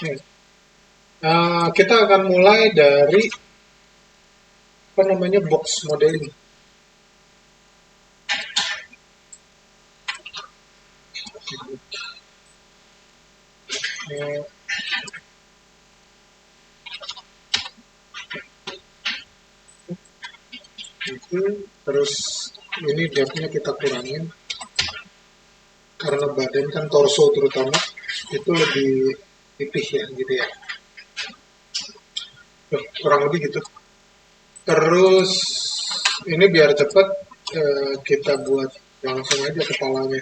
Nih, kita akan mulai dari apa namanya box modeling. Nih, itu terus ini depthnya kita kurangin karena badan kan torso terutama itu lebih tipis ya gitu ya. Kurang lebih gitu. Terus ini biar cepet kita buat langsung aja kepalanya.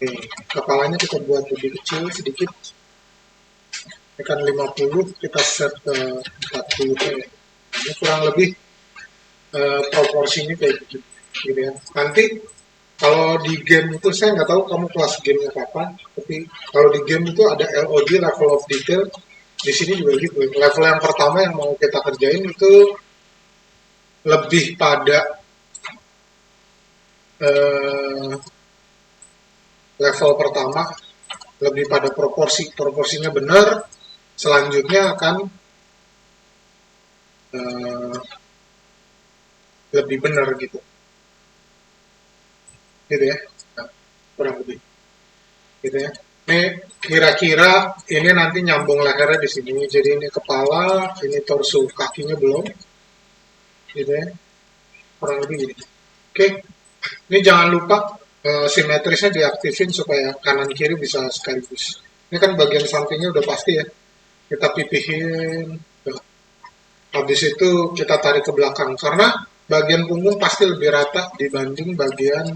Nih, kepalanya kita buat lebih kecil sedikit. Ini kan 50 kita set ke 40 ya. Ini kurang lebih proporsinya kayak gitu, gitu ya. Nanti kalau di game itu saya nggak tahu kamu kelas gamenya kapan, tapi kalau di game itu ada LOD level of detail. Di sini juga gitu. Level yang pertama yang mau kita kerjain itu lebih pada eh, level pertama lebih pada proporsinya benar. Selanjutnya akan eh, lebih benar gitu, gitu ya. Nah, kurang lebih, gitu ya. Ini kira-kira ini nanti nyambung lehernya di sini. Jadi ini kepala, ini torso, kakinya belum, gitu ya. Kurang lebih gini. Oke, ini jangan lupa simetrisnya diaktifin supaya kanan kiri bisa sekaligus. Ini kan bagian sampingnya udah pasti ya. Kita pipihin. Tuh. Habis itu kita tarik ke belakang karena bagian punggung pasti lebih rata dibanding bagian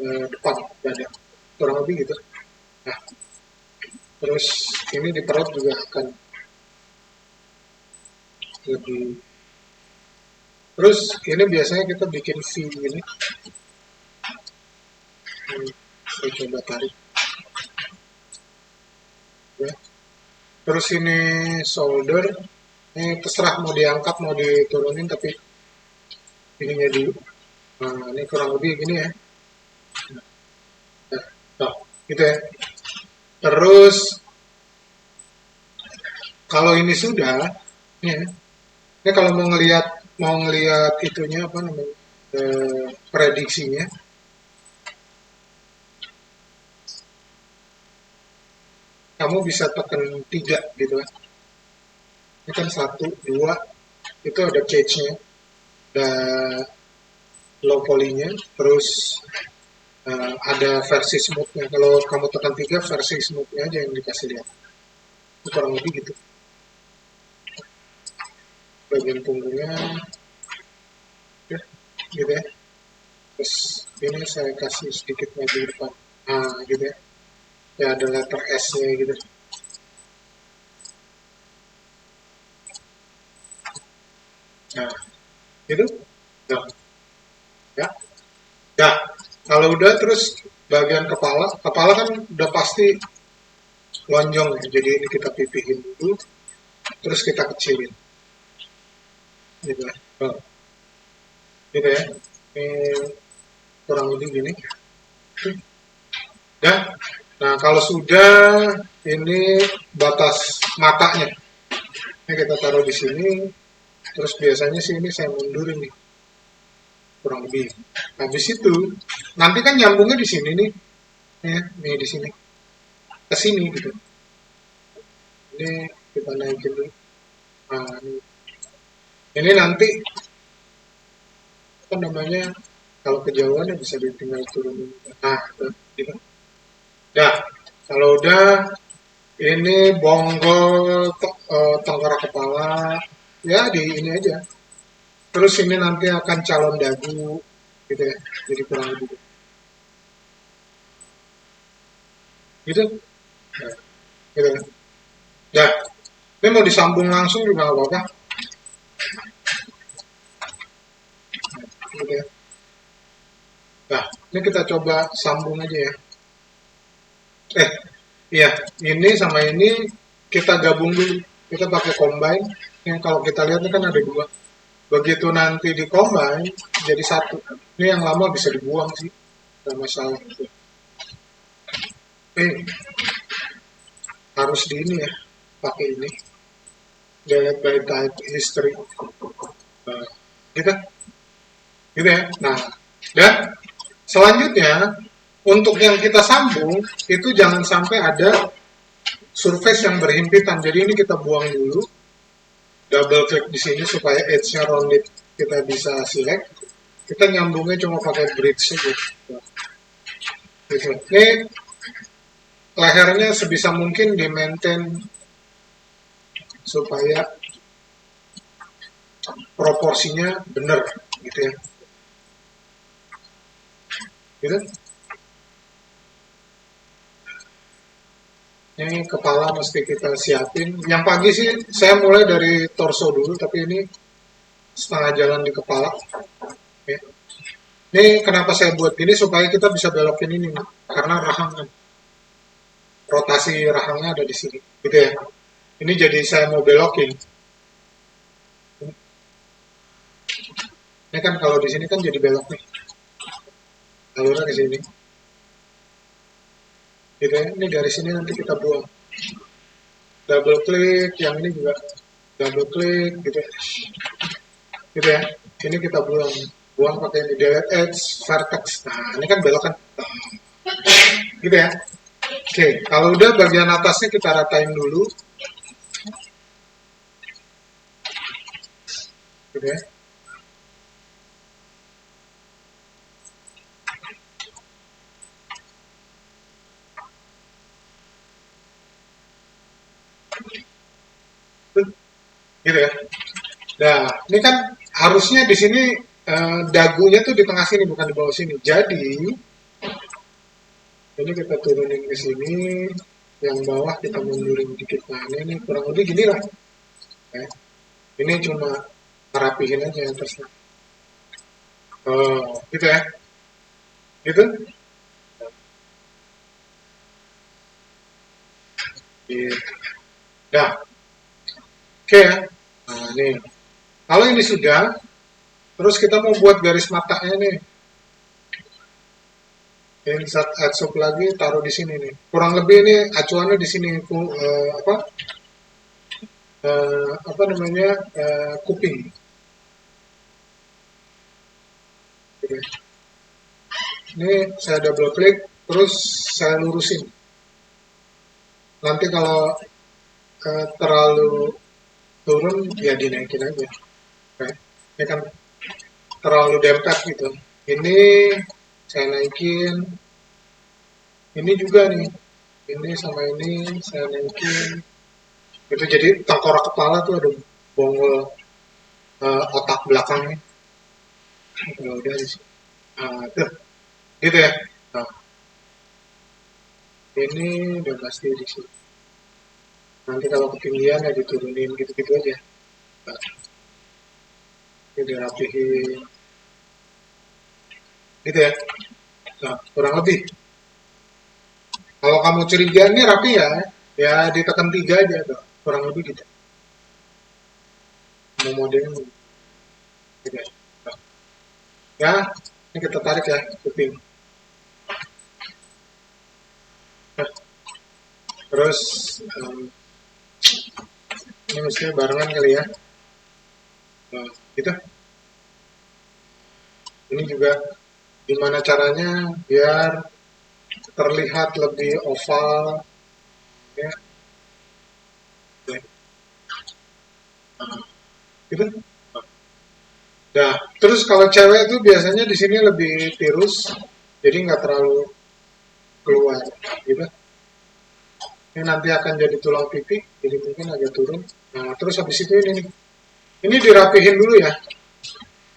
depan dada. Kurang lebih gitu. Nah, terus ini di perut juga akan lebih. Terus ini biasanya kita bikin V ini. Saya coba tarik. Ya. Terus ini shoulder. Ini terserah mau diangkat mau diturunin tapi ininya dulu. Nah, ini kurang lebih gini ya. Nah, nah, gitu ya. Terus kalau ini sudah, ya, ini kalau mau ngelihat itunya apa namanya prediksinya, kamu bisa tekan 3 gitu kan. Ini kan 1, 2, itu ada cage-nya, ada low poly-nya, terus ada versi smooth-nya. Kalau kamu tekan 3, versi smooth-nya aja yang dikasih lihat. Itu kurang lebih gitu. Bagian punggungnya, ya, gitu ya. Terus ini saya kasih sedikit maju ke depan. Nah, gitu ya. Ya ada letter S-nya gitu. Nah, gitu. Nah, ya. Ya, kalau udah terus bagian kepala, kepala kan udah pasti lonjong ya. Jadi ini kita pipihin dulu, terus kita kecilin. Gitu ya. Oh, gitu ya. Ini kurang lebih gini. Ya. Nah, kalau sudah ini batas matanya. Ini kita taruh di sini. Terus biasanya sih ini saya mundurin nih. Kurang lebih. Habis itu nanti kan nyambungnya di sini nih. Ya, nih di sini. Ke sini gitu. Ini kita naikin dulu. Nah, ini nanti apa namanya kalau kejauhan ya bisa ditinggal turunin. Nah, gitu. Nah, kalau udah ini bonggol tengkorak kepala ya di ini aja. Terus ini nanti akan calon dagu gitu ya. Jadi kurang lebih gitu. Nah, gitu. Ya, ini mau disambung langsung juga nggak apa-apa. Gitu ya. Nah, ini kita coba sambung aja ya. Eh, iya, ini sama ini kita gabung dulu. Kita pakai combine. Yang kalau kita lihat ini kan ada dua. Begitu nanti di combine jadi satu. Ini yang lama bisa dibuang sih, nggak masalah. eh harus di ini ya, pakai ini delete by type history. Nah, gitu gitu ya. Nah, dan selanjutnya untuk yang kita sambung itu jangan sampai ada surface yang berhimpitan. Jadi ini kita buang dulu, double klik di sini supaya edge-nya rounded kita bisa select. Kita nyambungnya cuma pakai bridge saja. Gitu. Ini lehernya sebisa mungkin di maintain supaya proporsinya benar gitu ya. Gitu. Ini kepala mesti kita siapin. Yang pagi sih saya mulai dari torso dulu, tapi ini setengah jalan di kepala. Ya. Ini kenapa saya buat gini supaya kita bisa belokin ini, karena rahang kan. Rotasi rahangnya ada di sini, gitu ya. Ini jadi saya mau belokin. Ini kan kalau di sini kan jadi belok nih, alurnya ke sini. Gitu ya. Ini dari sini nanti kita buang. Double klik, yang ini juga double klik, gitu ya. Gitu ya. Ini kita buang pakai ini delete edge vertex. Nah, ini kan belok kan. Gitu ya. Oke, kalau udah bagian atasnya kita ratain dulu. Gitu ya. Gitu ya. Nah, ini kan harusnya di sini dagunya tuh di tengah sini bukan di bawah sini. Jadi ini kita turunin ke sini, yang bawah kita mundurin dikit. Nah, ini kurang lebih gini lah. Ya. Ini cuma ngerapihin aja atasnya. Oh, gitu ya. Gitu. Gitu. Nah, oke ya. Nah, nih. Kalau ini sudah, terus kita mau buat garis matanya nih. Insert add sub lagi, taruh di sini nih. Kurang lebih ini acuannya di sini, apa namanya, kuping. Gitu. Ini saya double klik, terus saya lurusin. Nanti kalau terlalu turun, ya dinaikin aja. Oke. Ini kan terlalu dempet gitu. Ini saya naikin. Ini juga nih. Ini sama ini saya naikin. Itu jadi tengkorak kepala tuh ada bonggol otak belakangnya. Udah di sini. Tuh, gitu ya. Nah, ini udah pasti di sini. Nanti kalau ketinggian ya diturunin gitu-gitu aja. Nah, ini dirapihin. Gitu ya. Nah, kurang lebih. Kalau kamu curiga ini rapi ya, ya ditekan 3 aja tuh. Kurang lebih gitu. Mau modelnya gitu ya. Nah, ya, ini kita tarik ya kuping. Nah, terus ini mestinya barengan kali ya. Nah, gitu. Ini juga gimana caranya biar terlihat lebih oval ya. Gitu. Nah, terus kalau cewek itu biasanya di sini lebih tirus, jadi nggak terlalu keluar, gitu. Ini nanti akan jadi tulang pipi, jadi mungkin agak turun. Nah, terus habis itu ini nih. Ini dirapihin dulu ya.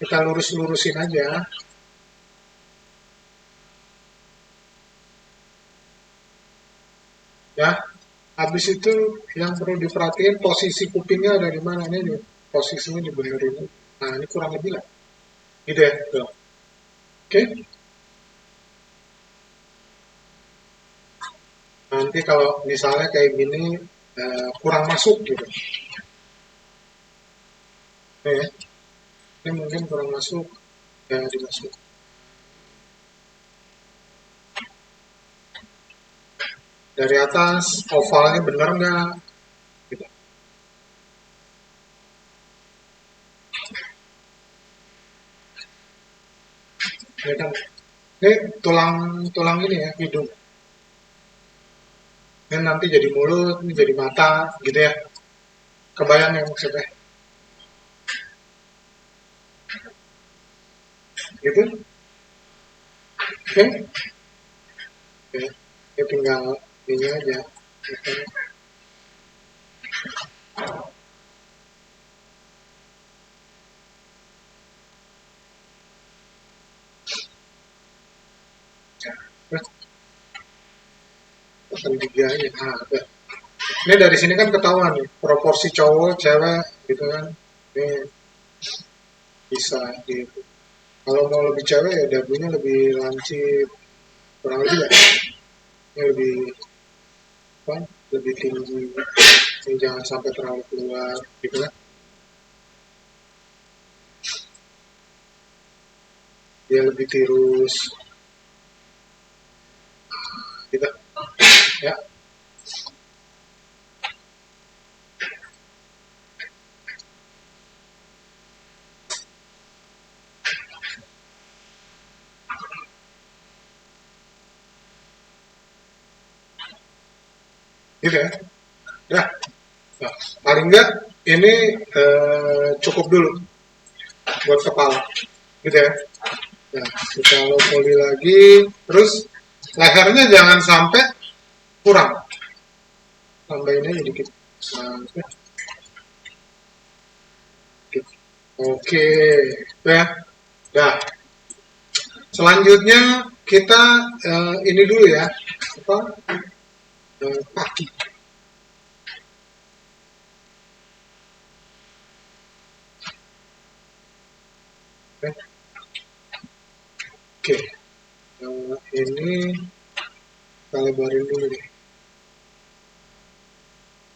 Kita lurus-lurusin aja, ya. Habis itu yang perlu diperhatiin posisi kupingnya ada di mana nih, posisinya dibenerin. Nah, ini kurang lebih lah. Gitu ya, tuh. Oke. Nanti kalau misalnya kayak gini kurang masuk gitu. Ya, ini mungkin kurang masuk, ya dimasuk. dari atas ovalnya bener nggak? Gitu. Ya kan? Ini tulang ini ya hidung. Ini nanti jadi mulut, ini jadi mata, gitu ya. Kebayang ya maksudnya? Gitu? Oke? Oke. Ya tinggal ini aja. Terus pesan tiga aja. Nah, udah. Ini dari sini kan ketahuan nih, proporsi cowok, cewek, gitu kan. Ini bisa gitu. Kalau mau lebih cewek ya dagunya lebih lancip, kurang lebih ya. Ini lebih apa? Lebih tinggi. Ini jangan sampai terlalu keluar, gitu kan. Dia lebih tirus, gitu. Ya, gitu ya. Ya, nah, paling enggak ini cukup dulu buat kepala, gitu ya. Nah, kita poli lagi, terus lehernya jangan sampai kurang, tambahin aja dikit. Nah, dikit. Oke, ya. Nah, selanjutnya kita ini dulu ya, apa kaki. Oke, ini kita lebarin dulu deh,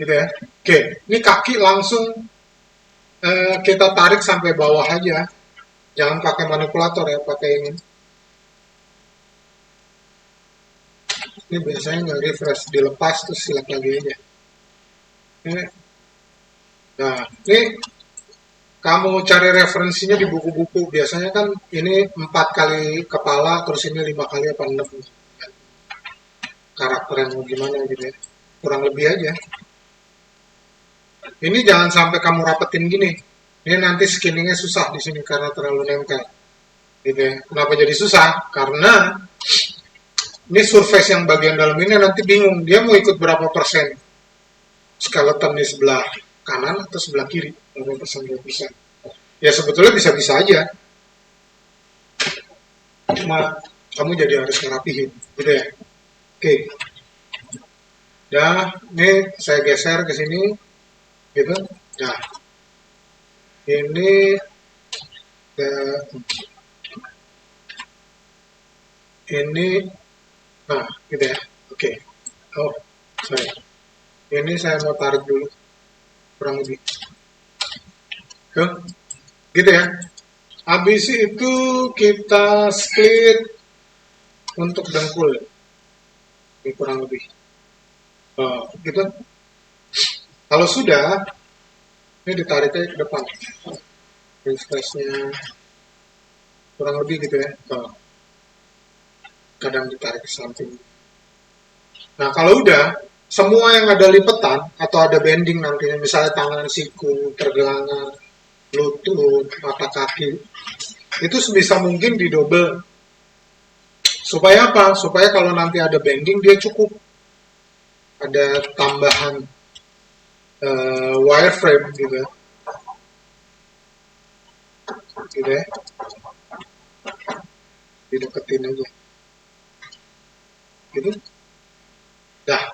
gitu ya. Oke, ini kaki langsung kita tarik sampai bawah aja, jangan pakai manipulator ya, pakai ini biasanya nggak refresh, dilepas terus silat lagi aja. Ini, nah, ini kamu cari referensinya di buku-buku. Biasanya kan ini 4 kali kepala, terus ini 5 kali apa 6. Karakter yang gimana gitu ya. Kurang lebih aja. Ini jangan sampai kamu rapetin gini. Ini nanti skinningnya susah di sini karena terlalu nempel. Gitu ya. Kenapa jadi susah? Karena ini surface yang bagian dalam ini nanti bingung. Dia mau ikut berapa persen skeleton di sebelah kanan atau sebelah kiri. Berapa persen, berapa persen. Ya sebetulnya bisa-bisa aja. Cuma kamu jadi harus ngerapihin. Gitu ya. Oke. Ya, ini saya geser ke sini. Gitu. Nah, ini eh, ini nah gitu ya. Oke. Oh, sorry. Ini saya mau tarik dulu kurang lebih. Tuh, gitu ya. Habis itu kita split untuk dengkul. Ini kurang lebih. Gitu. Kalau sudah, ini ditariknya ke depan. Refreshnya kurang lebih gitu ya. Kadang ditarik ke samping. Nah, kalau udah, semua yang ada lipetan atau ada bending nantinya, misalnya tangan, siku, pergelangan, lutut, mata kaki, itu sebisa mungkin didobel. Supaya apa? Supaya kalau nanti ada bending, dia cukup. Ada tambahan wireframe gitu ya. Gitu ya. Dideketin aja. Gitu. Dah.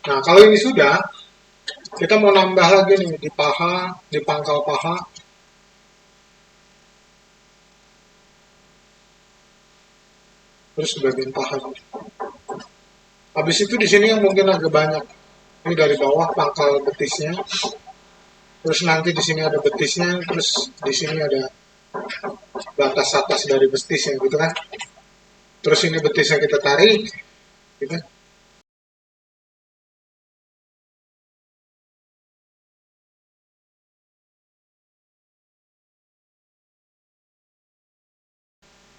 Nah, kalau ini sudah, kita mau nambah lagi nih di paha, di pangkal paha. Terus di bagian paha. Habis itu di sini yang mungkin agak banyak. Ini dari bawah pangkal betisnya. Terus nanti di sini ada betisnya, terus di sini ada batas atas dari betisnya gitu kan. Terus ini betisnya kita tarik, gitu.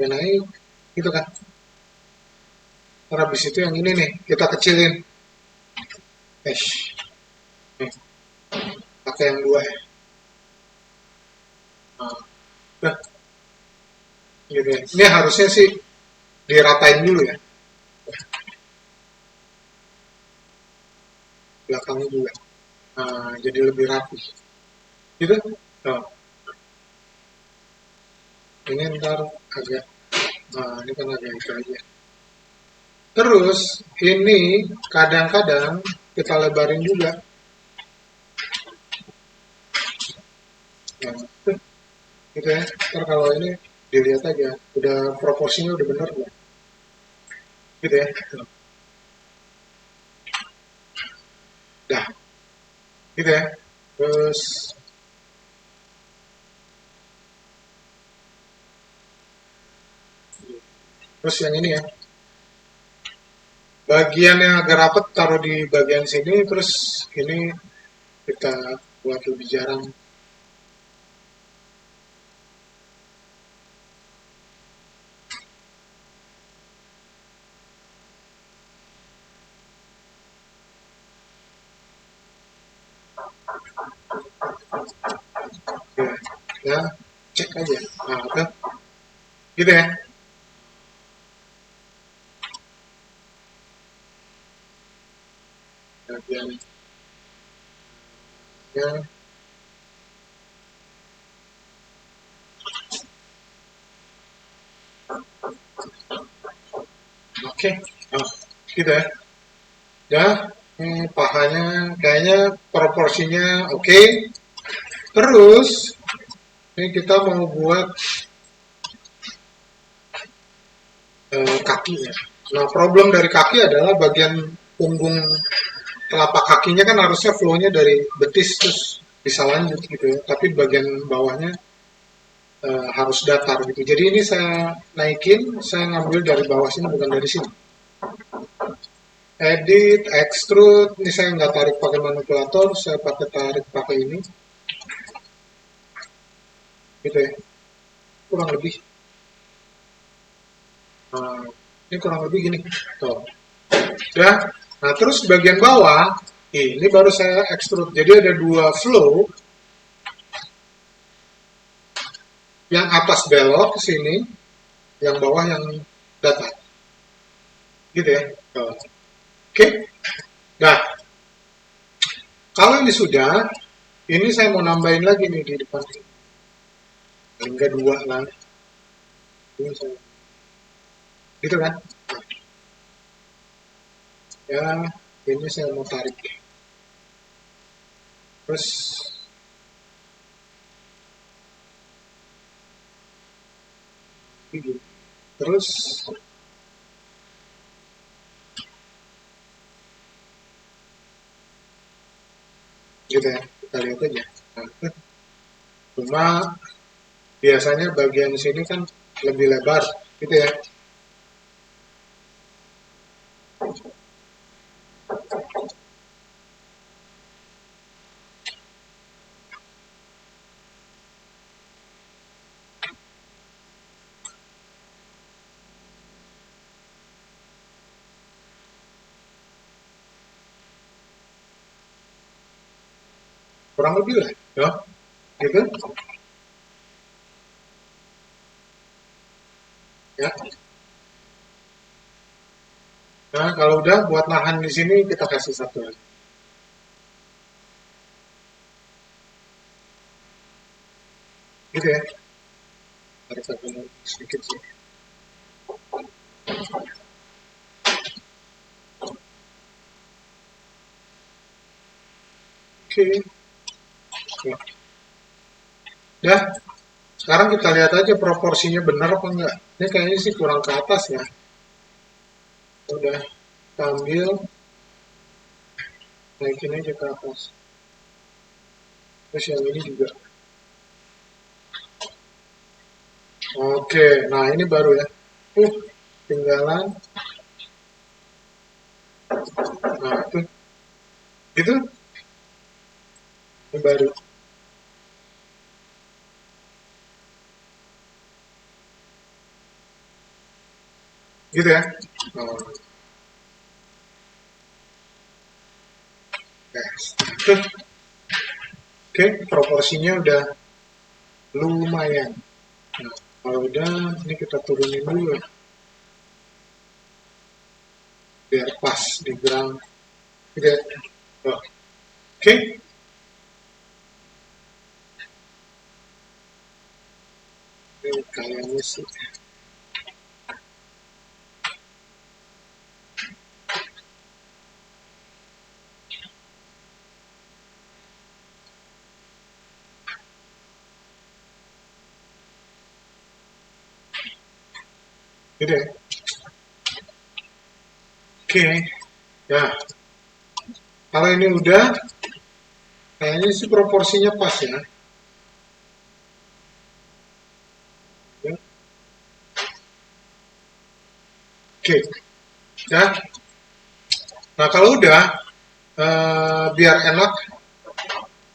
dia naik, gitu kan. Terus habis itu yang ini nih, kita kecilin. Nih, pakai yang dua ya. Nah, udah, gitu ya. Ini harusnya sih diratain dulu ya, belakangnya juga. Nah, jadi lebih rapi. Gitu? Nah, ini ntar agak, nah ini kan agak itu aja. Terus, ini kadang-kadang kita lebarin juga. Nah, gitu ya. Ntar kalau ini dilihat aja, udah proporsinya udah bener ya. Gitu ya. Dah, gitu ya. Terus, terus yang ini ya. Bagian yang agak rapet taruh di bagian sini, terus ini kita buat lebih jarang. Ya, ya cek aja. Nah, udah. Gitu ya. Bagian ya. Oke. Nah, gitu ya. Ya, ini pahanya kayaknya proporsinya oke. Terus, ini kita mau buat kakinya. Nah, problem dari kaki adalah bagian punggung telapak kakinya kan harusnya flow-nya dari betis terus bisa lanjut gitu ya. Tapi bagian bawahnya harus datar gitu. Jadi ini saya naikin, saya ngambil dari bawah sini bukan dari sini. Edit, extrude, ini saya nggak tarik pakai manipulator, saya pakai tarik pakai ini, gitu ya. Kurang lebih. Nah, ini kurang lebih gini. Tuh. Ya. Nah, terus bagian bawah, ini baru saya extrude. Jadi ada dua flow, yang atas belok ke sini, yang bawah yang datar. Gitu ya. Tuh. Oke. Nah, kalau ini sudah, ini saya mau nambahin lagi nih di depan. Paling nggak dua lah. Ini saya, gitu kan. Ya, ini saya mau tarik. Terus, ini. Terus, gitu ya. Kita lihat aja. Nah, cuma biasanya bagian sini kan lebih lebar, gitu ya. Kurang lebih lah, ya. Gitu. Ya. Nah, kalau udah buat nahan di sini kita kasih satu lagi. Gitu ya. Tarik satu sedikit sih. Oke. Ya. Ya, sekarang kita lihat aja proporsinya benar apa enggak. Ini kayaknya sih kurang ke atas ya. Udah, kita ambil, naikin aja ke atas. Terus yang ini juga. Oke, nah ini baru ya. Tinggalan. Nah, itu ini baru. gitu ya. Oh, yes. Oke, proporsinya udah lumayan. Nah, kalau udah, ini kita turunin dulu ya, biar pas di ground. Gitu ya. Oh, oke, ini kayaknya sih. Gitu ya. Oke, nah kalau ini udah, kayaknya sih proporsinya pas ya. Ya, oke, ya. Nah kalau udah, biar enak,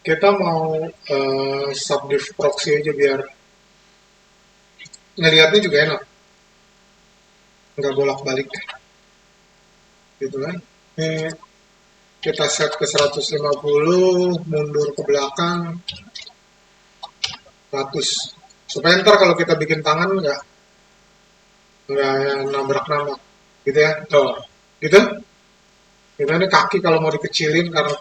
kita mau subdiv proxy aja biar ngelihatnya juga enak, nggak bolak-balik gitu kan. Ini kita set ke 150, mundur ke belakang 100. Supaya ntar kalau kita bikin tangan nggak nabrak-nabrak gitu ya. Tuh, gitu. Kita ini kaki kalau mau dikecilin karena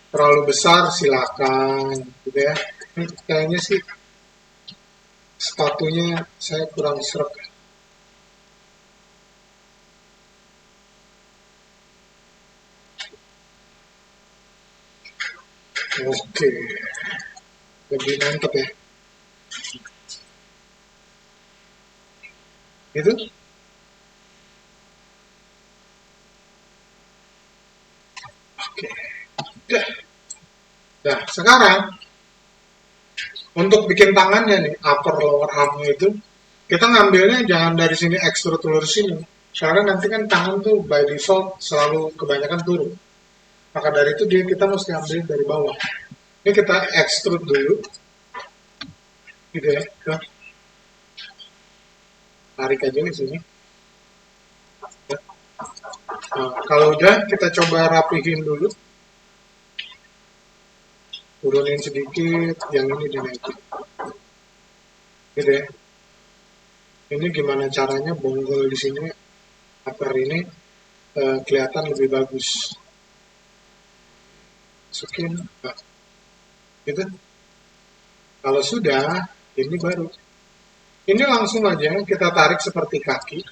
terlalu besar silakan gitu ya. Ini kayaknya sih sepatunya saya kurang serak. Oke, lebih mantep ya. Itu. Oke. Dah. Nah, sekarang untuk bikin tangannya nih, upper lower armnya itu, kita ngambilnya jangan dari sini extrude telur sini. Soalnya nanti kan tangan tuh by default selalu kebanyakan turun. Maka dari itu kita mesti ambil dari bawah. Ini kita extrude dulu, gitu ya. Tarik aja di sini. Nah, kalau udah kita coba rapihin dulu, turunin sedikit, yang ini dinaikin, gitu ya. Ini gimana caranya bonggol di sini, upper ini kelihatan lebih bagus. Masukin, nah, gitu. Kalau sudah, ini baru. Ini langsung aja kita tarik seperti kaki.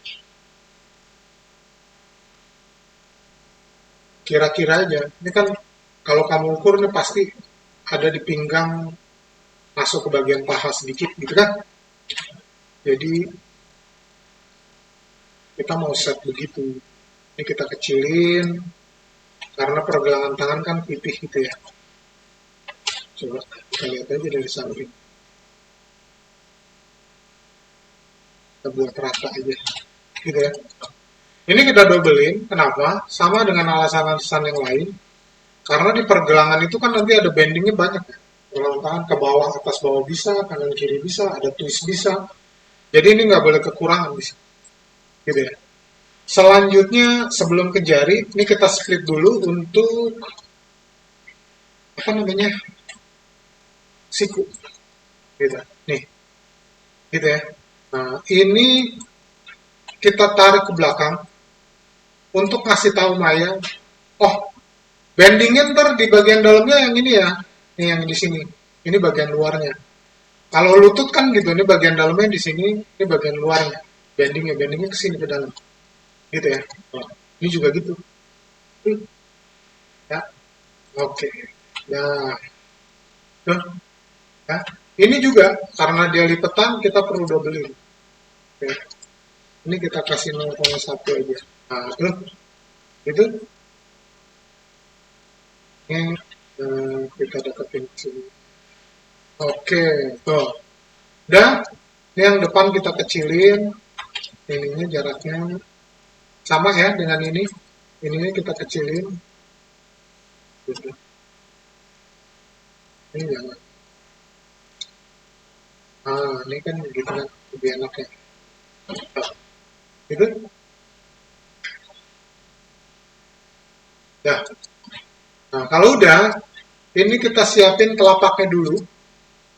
Kira-kira aja. Ini kan kalau kamu ukur ini pasti ada di pinggang masuk ke bagian paha sedikit gitu kan. Jadi kita mau set begitu. Ini kita kecilin karena pergelangan tangan kan pipih gitu ya. Coba kita lihat aja dari samping. Kita buat rata aja. Gitu ya. Ini kita dobelin. Kenapa? Sama dengan alasan-alasan yang lain. Karena di pergelangan itu kan nanti ada bendingnya banyak ya. Pergelangan tangan ke bawah, atas bawah bisa, kanan kiri bisa, ada twist bisa. Jadi ini nggak boleh kekurangan bisa. Gitu ya. Selanjutnya sebelum ke jari, ini kita split dulu untuk apa namanya siku. Gitu. Nih, gitu ya. Nah, ini kita tarik ke belakang untuk ngasih tahu Maya, oh, bendingnya ntar di bagian dalamnya yang ini ya, ini yang di sini. Ini bagian luarnya. Kalau lutut kan gitu, ini bagian dalamnya di sini, ini bagian luarnya. Bendingnya ke sini ke dalam. Gitu ya. Oh, ini juga gitu. Ya, oke. Nah, tuh, ya. Ini juga karena dia lipetan kita perlu dobelin. Oke. Ini kita kasih 0,1 aja. Nah, tuh, itu ini kita deketin ke sini. Oke, tuh. Udah, ini yang depan kita kecilin, ininya jaraknya sama ya dengan ininya kita kecilin, gitu. Ini jangan. Ah, ini kan gitu kan lebih enak ya. Gitu. Ya. Nah, kalau udah, ini kita siapin telapaknya dulu.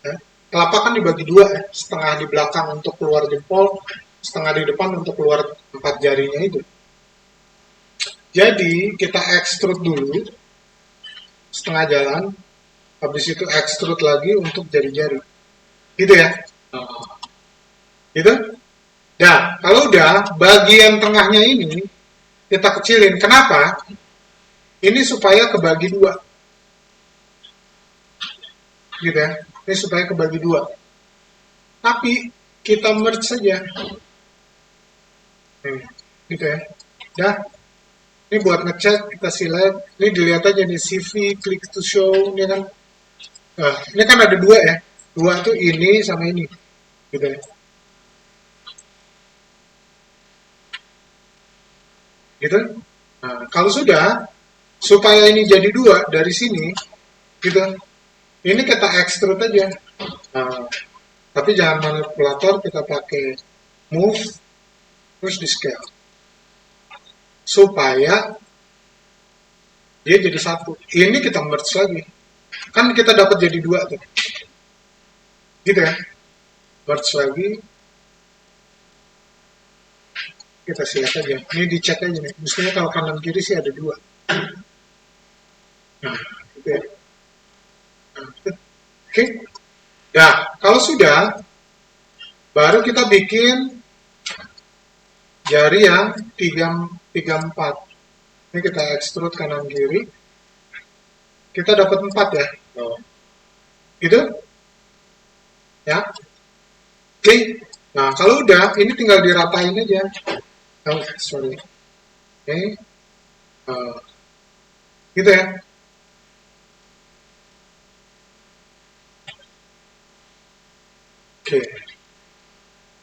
Ya. Telapak kan dibagi dua ya, setengah di belakang untuk keluar jempol, setengah di depan untuk keluar empat jarinya itu. Jadi kita extrude dulu setengah jalan, habis itu extrude lagi untuk jari-jari. Gitu ya. Gitu. Nah, kalau udah bagian tengahnya ini kita kecilin. Kenapa? Ini supaya kebagi dua, gitu ya. Ini supaya kebagi dua. Tapi kita merge saja. Gitu ya. Dah, ini buat ngecek kita select. Ini dilihat aja nih CV, click to show, ini kan. Nah, ini kan ada dua ya. Dua tuh ini sama ini, gitu ya. Gitu. Nah, kalau sudah, supaya ini jadi dua dari sini, gitu. Ini kita extrude aja. Nah, tapi jangan manipulator, kita pakai move, terus di scale. Supaya dia jadi satu. Ini kita merge lagi. Kan kita dapat jadi dua tuh. Gitu ya. Merge lagi, kita siap aja. Ini dicek aja nih. Mestinya kalau kanan kiri sih ada dua. Nah, gitu ya. Nah, gitu. Oke. Nah, kalau sudah, baru kita bikin jari yang 3 4. Ini kita extrude kanan kiri. Kita dapat 4 ya. Oh. Gitu? Ya. Oke. Nah, kalau udah, ini tinggal diratain aja. Oh, sorry. Oke. Uh, gitu ya. Oke.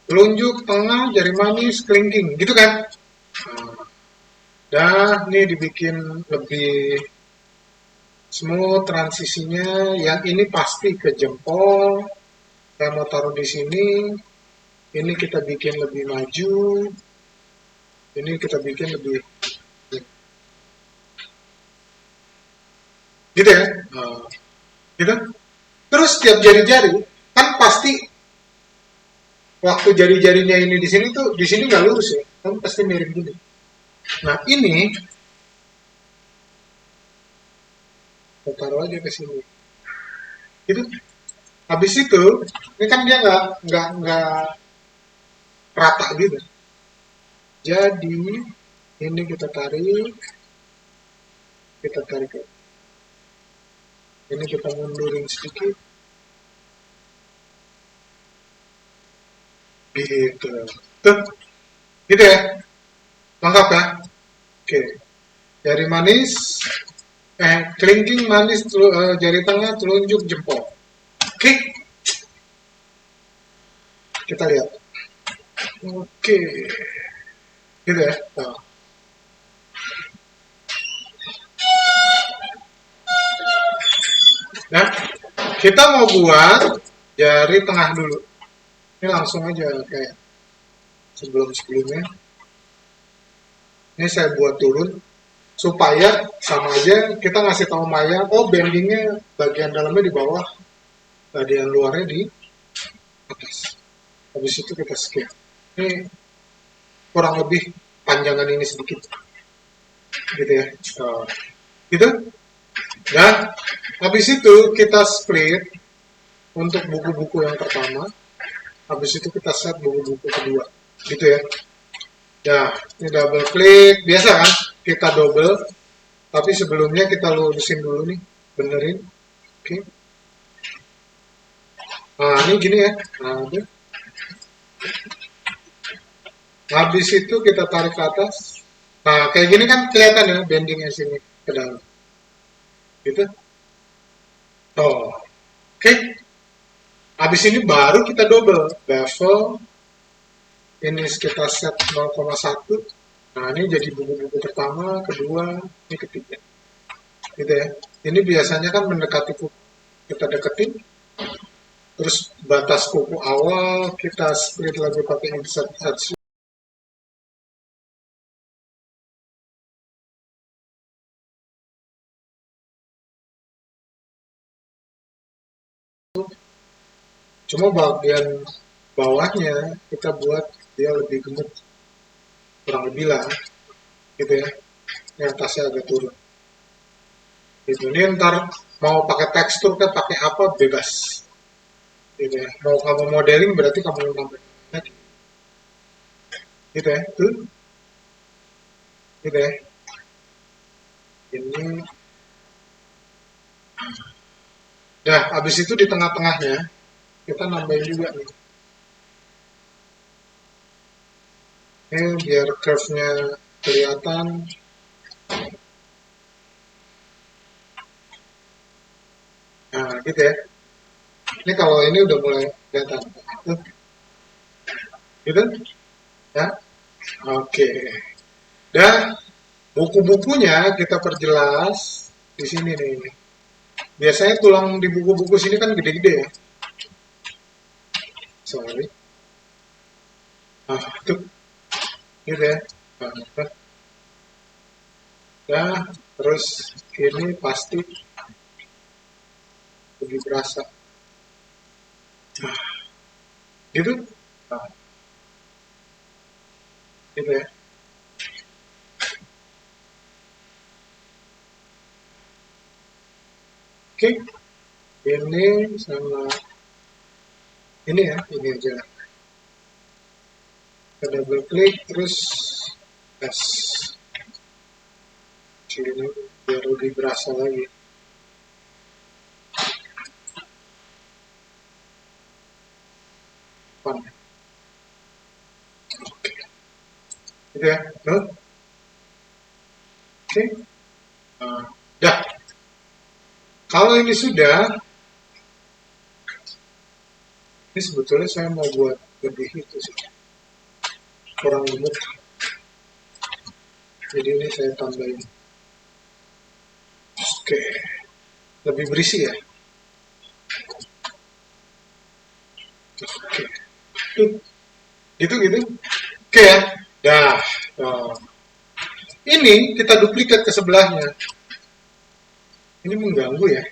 Telunjuk, tengah, jari manis, kelingking. Gitu kan? Nah, dah, ini dibikin lebih smooth transisinya. Yang ini pasti ke jempol. Saya mau taruh di sini. Ini kita bikin lebih maju. Ini kita bikin lebih gitu ya. Nah, gitu. Terus setiap jari-jari kan pasti waktu jari-jarinya ini di sini tuh di sini nggak lurus ya. Kan pasti mirip gini. Nah ini kita taruh aja ke sini. Gitu. Habis itu ini kan dia nggak rata gitu. Jadi ini kita tarik ke ini kita mundurin sedikit gitu. Tuh, gitu ya. Lengkap ya. Oke. Jari manis, kelingking manis, jari tengah, telunjuk, jempol. Oke, kita lihat. Oke, gitu ya. Nah, kita mau buat jari tengah dulu. Ini langsung aja kayak sebelum-sebelumnya. Ini saya buat turun supaya sama aja kita ngasih tahu Maya, oh bendingnya bagian dalamnya di bawah, bagian luarnya di atas. Habis itu kita skip. Ini kurang lebih panjangan ini sedikit, gitu ya. Gitu. Dan habis itu kita split untuk buku-buku yang pertama. Habis itu kita set buku-buku kedua, gitu ya. Ya, ini double klik, biasa kan? Kita double, tapi sebelumnya kita lurusin dulu nih, benerin. Oke. Nah, ini gini ya. Nah, udah. Habis itu kita tarik ke atas. Nah, kayak gini kan kelihatan ya bendingnya sini ke dalam. Gitu. Oh, oke. Habis ini baru kita double. Bevel, ini kita set 0,1. Nah, ini jadi buku-buku pertama, kedua, ini ketiga. Gitu ya. Ini biasanya kan mendekati kuku. Kita deketin, terus batas kuku awal kita split lagi pakai insert Cuma bagian bawahnya kita buat dia lebih gemuk, kurang lebih lah, gitu ya. Yang atasnya agak turun. Gitu. Ini ntar mau pakai tekstur kan pakai apa bebas. Gitu ya. Mau kamu modeling berarti kamu nambah lagi. Gitu ya. Tuh. Gitu ya. Ini. Nah, habis itu di tengah-tengahnya kita nambahin juga nih. Ini biar curve-nya kelihatan. Nah, gitu ya. Ini kalau ini udah mulai kelihatan. Tuh. Gitu? Ya. Oke. Dan buku-bukunya kita perjelas di sini nih. Biasanya tulang di buku-buku sini kan gede-gede ya. Sorry. Nah, itu gitu ya. Nah, nah, terus ini pasti lebih berasa. Nah, gitu. Nah, gitu ya. Oke, ini sama ini ya, ini aja. Kita double klik terus tes. Sini biar lebih berasa lagi. Pan. Gitu ya. Nah, oke. Nah, dah. Kalau ini sudah, ini sebetulnya saya mau buat lebih itu sih. Kurang gemuk. Jadi ini saya tambahin. Oke. Lebih berisi ya. Oke. Tuh. Gitu gitu. Oke ya. Dah. Nah. Ini kita duplikat ke sebelahnya. Ini mengganggu ya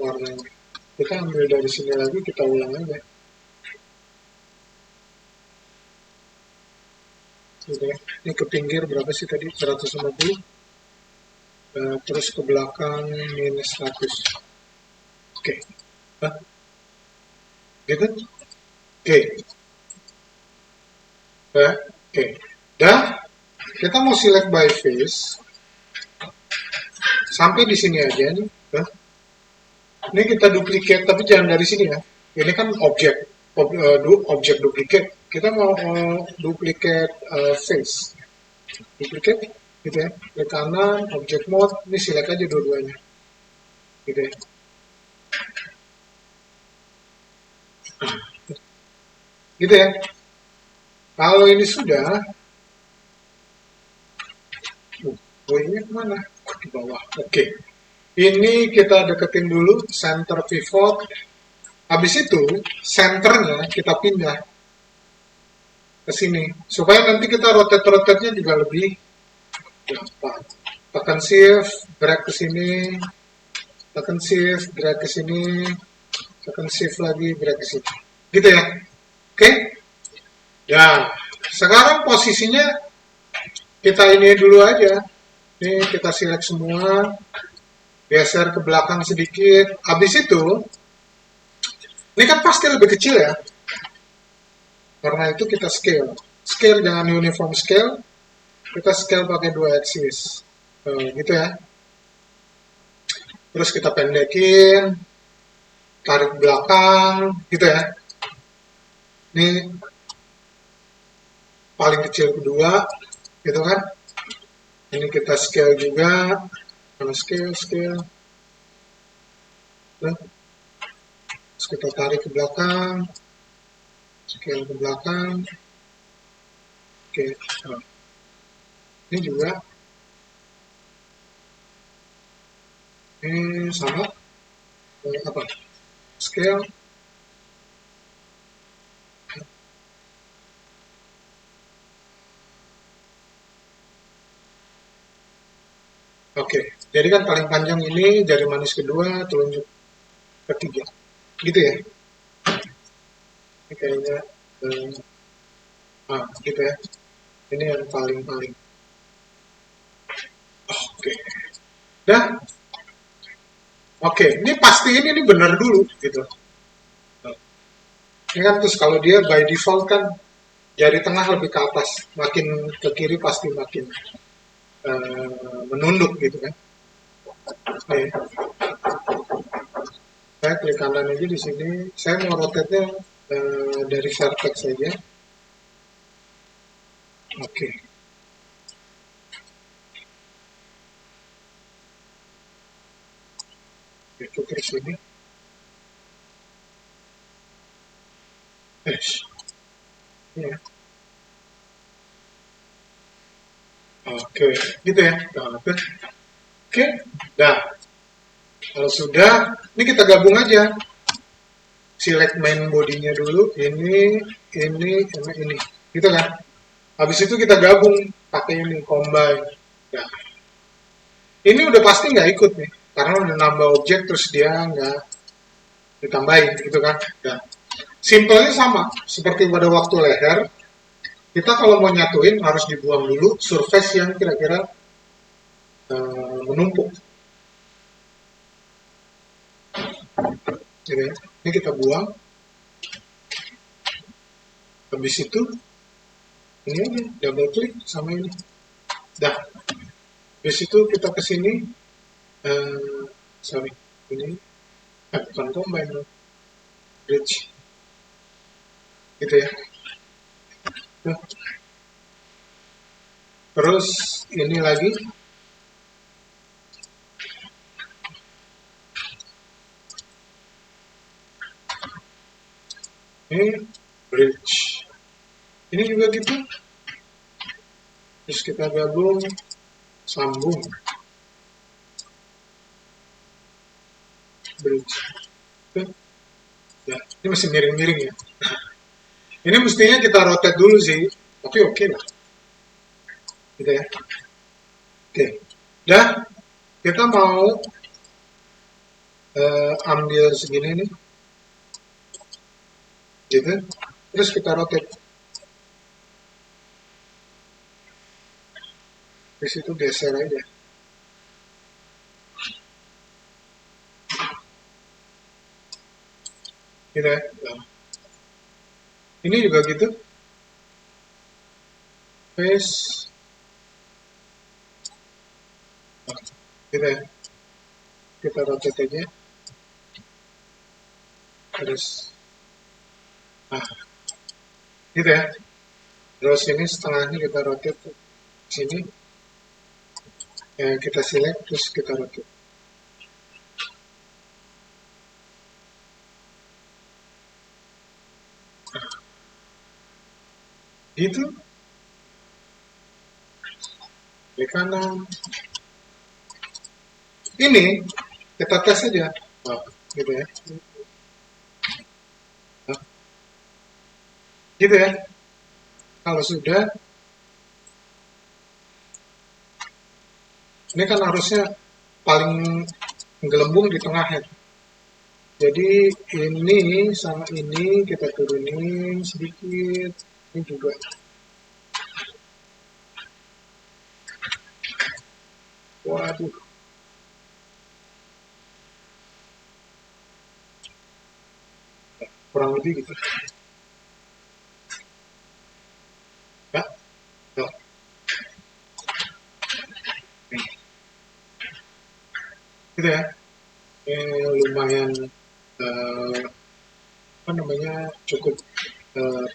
warnanya. Kita ambil dari sini lagi, kita ulang aja. Oke. Ini ke pinggir berapa sih tadi? 150. Terus ke belakang minus 100. Oke. Hah? Gitu? Oke. Ya. Oke. Dan kita mau select by face. Sampai di sini aja nih. Hah? Ini kita duplicate, tapi jangan dari sini ya. Ini kan objek, objek duplicate. Kita mau duplicate face, duplicate, gitu ya. Klik kanan, object mode, ini select aja dua-duanya, gitu ya. Gitu ya. Kalau ini sudah, poinnya kemana? Di bawah. Oke. Ini kita deketin dulu center pivot. Habis itu centernya kita pindah ke sini supaya nanti kita rotate-rotate-nya juga lebih gampang. Tekan shift, drag ke sini, tekan shift, drag ke sini, tekan shift lagi, drag ke sini. Gitu ya. Oke? Ya, sekarang posisinya kita ini dulu aja. Ini kita select semua, geser ke belakang sedikit. Habis itu, ini kan pasti lebih kecil ya. Karena itu kita scale. Scale jangan uniform scale, kita scale pakai 2 axis. Gitu ya. Terus kita pendekin, tarik belakang, gitu ya. Ini paling kecil kedua, gitu kan. Ini kita scale juga, mana scale. Nah, terus kita tarik ke belakang, scale ke belakang. Oke, nah, ini juga, ini sama, apa? Scale. Oke, jadi kan paling panjang ini jari manis kedua, telunjuk ketiga. gitu ya. Ini kayaknya gitu ya. Ini yang paling. Oke. Dah. Oke, ini pastiin ini benar dulu gitu. Ini kan terus kalau dia by default kan jari tengah lebih ke atas, makin ke kiri pasti makin menunduk gitu kan. Oke, saya klik kanan aja di sini. Saya mau rotate-nya dari vertex saja. Oke, itu terus ini. Ya. Oke, gitu ya. Oke, dah. Kalau sudah, ini kita gabung aja. Select main bodinya dulu. Ini. Gitu kan? Habis itu kita gabung pakai ini combine. Nah, ini udah pasti nggak ikut nih, karena udah nambah objek terus dia nggak ditambahin gitu kan. Nah, simpelnya sama seperti pada waktu leher. Kita kalau mau nyatuin harus dibuang dulu surface yang kira-kira menumpuk. Gitu ya. Ini kita buang. Habis itu ini aja double klik sama ini. Dah. Habis itu kita ke sini. Sorry, ini bukan combine, bridge. Gitu ya. Nah, terus ini lagi. Ini bridge. Ini juga gitu. Terus kita gabung, sambung. Bridge. Ya, ini masih miring-miring ya. Ini mestinya kita rotate dulu sih, tapi oke lah. Gitu ya. Oke. Dan kita mau ambil segini nih. Gitu. Terus kita rotate. Di situ geser aja. Gitu ya. Nah. Ini juga gitu. Face. Nah, gitu ya. Kita rotate aja. Terus. Nah, gitu ya. Terus ini setengahnya kita rotate sini. Kita select terus kita rotate. Gitu. Klik kanan. Ini kita tes aja. Nah, gitu ya. Nah, gitu ya. Kalau sudah, ini kan harusnya paling gelembung di tengah ya. Jadi ini sama ini kita turunin sedikit. Ini juga. Waduh. Kurang lebih gitu. Ya. Ya. Gitu ya. Lumayan apa namanya cukup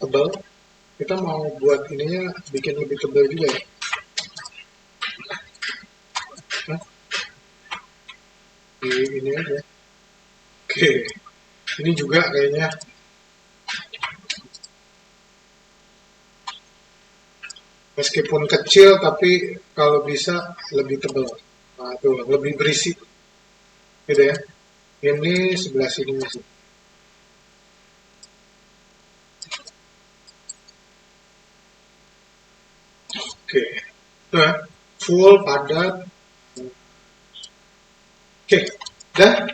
tebal. Kita mau buat ininya bikin lebih tebal juga ya. Nah, ini aja. Oke. Ini juga kayaknya meskipun kecil tapi kalau bisa lebih tebal. Nah, tuh lebih berisi gitu ya. Ini sebelah sini masih. Oke. Nah, full padat. Oke. Dan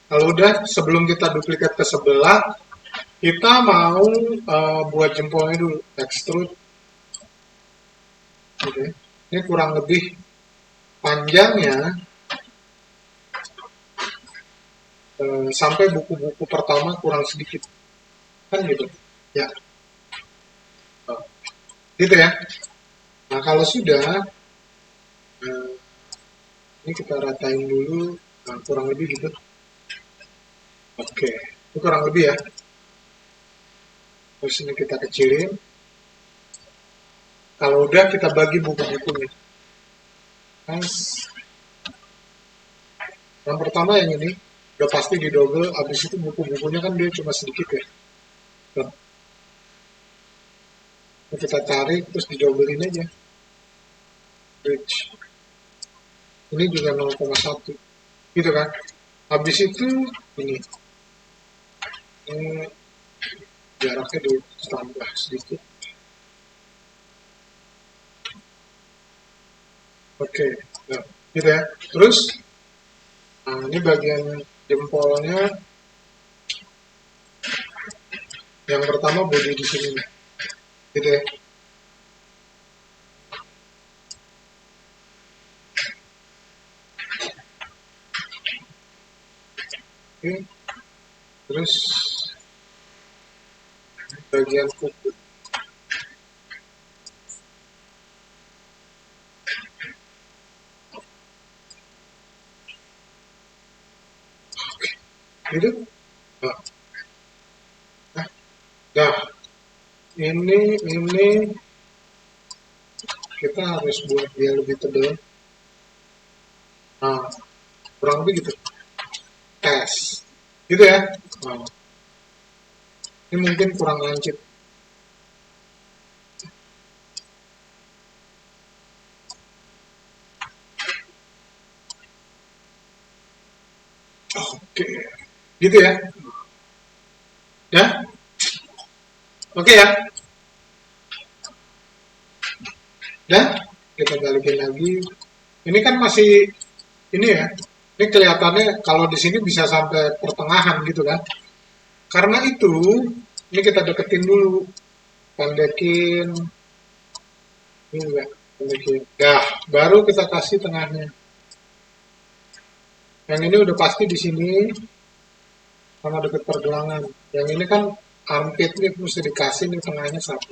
Kalau udah, sebelum kita duplikat ke sebelah, kita mau buat jempolnya dulu, extrude. Gitu ya. Ini kurang lebih panjangnya sampai buku-buku pertama kurang sedikit, kan gitu. Ya, gitu ya. Nah kalau sudah, eh, ini kita ratain dulu, nah, kurang lebih gitu. Oke, itu kurang lebih ya. Terus ini kita kecilin. Kalau udah kita bagi buku-bukunya. Nice. Yang pertama yang ini udah pasti di double. Abis itu buku-bukunya kan dia cuma sedikit ya. Nah, kita tarik terus di doublein aja. Bridge. Ini juga 0,1. Gitu kan. Habis itu ini. Ini jaraknya ditambah sedikit. Oke. Nah, gitu ya. Terus, nah ini bagian jempolnya. Yang pertama body di sini nih. Gitu ya. Oke. Terus bagian kuku. Gitu. Nah, nah, ini kita harus buat dia lebih tebal. Nah, kurang lebih gitu. Tes. Gitu ya. Nah, ini mungkin kurang lancip. Oke. Gitu ya. Ya? Oke ya. Dan kita balikin lagi. Ini kan masih ini ya. Ini kelihatannya kalau di sini bisa sampai pertengahan gitu kan. Karena itu, ini kita deketin dulu. Pendekin. Ini enggak. Pendekin. Dah, baru kita kasih tengahnya. Yang ini udah pasti di sini sama deket pergelangan. Yang ini kan armpit nih mesti dikasih nih tengahnya satu.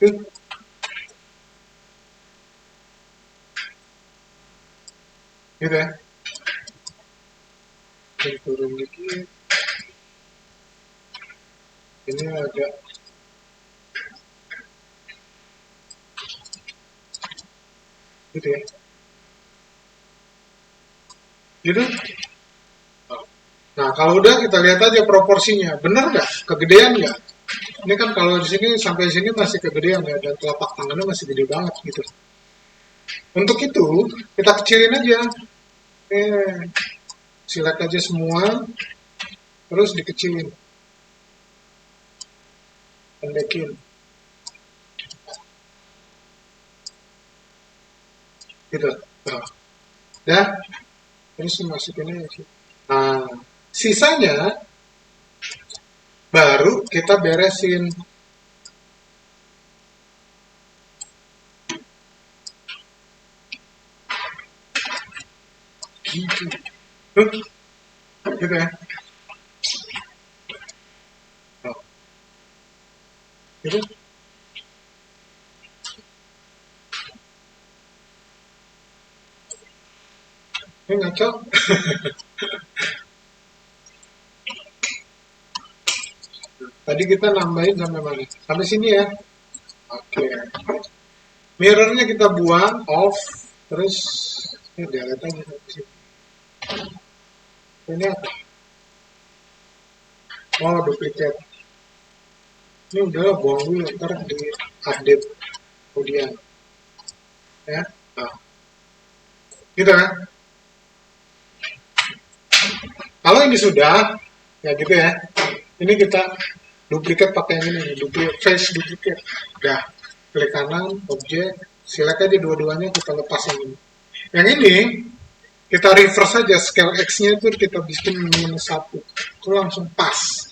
Gitu ya. Ini turun dikit. Ini agak gitu ya. Gitu. Nah, kalau udah kita lihat aja proporsinya. Bener nggak? Kegedean nggak? Ini kan kalau di sini sampai sini masih kegedean ya, dan telapak tangannya masih gede banget gitu. Untuk itu, kita kecilin aja. Silet aja semua, terus dikecilin, pendekin. Gitu. Nah, dan terus masukin aja sih. Nah, sisanya baru kita beresin. Gitu. Gitu ya. Oh, gitu. Ini ngaco. Tadi kita nambahin sampai mana? Sampai sini ya. Oke. Mirrornya kita buang, off. Terus, ini delete aja sampai sini. Ini apa? Oh, duplicate. Ini udah buang dulu, ntar di update kemudian. Ya. Nah, gitu kan? Kalau ini sudah, ya gitu ya. Ini kita duplikat pakai yang ini, duplicate, face duplicate. Udah, klik kanan, objek, select aja dua-duanya, kita lepas yang ini. Yang ini, Kita reverse aja scale X-nya itu kita bikin minus 1. Itu langsung pas.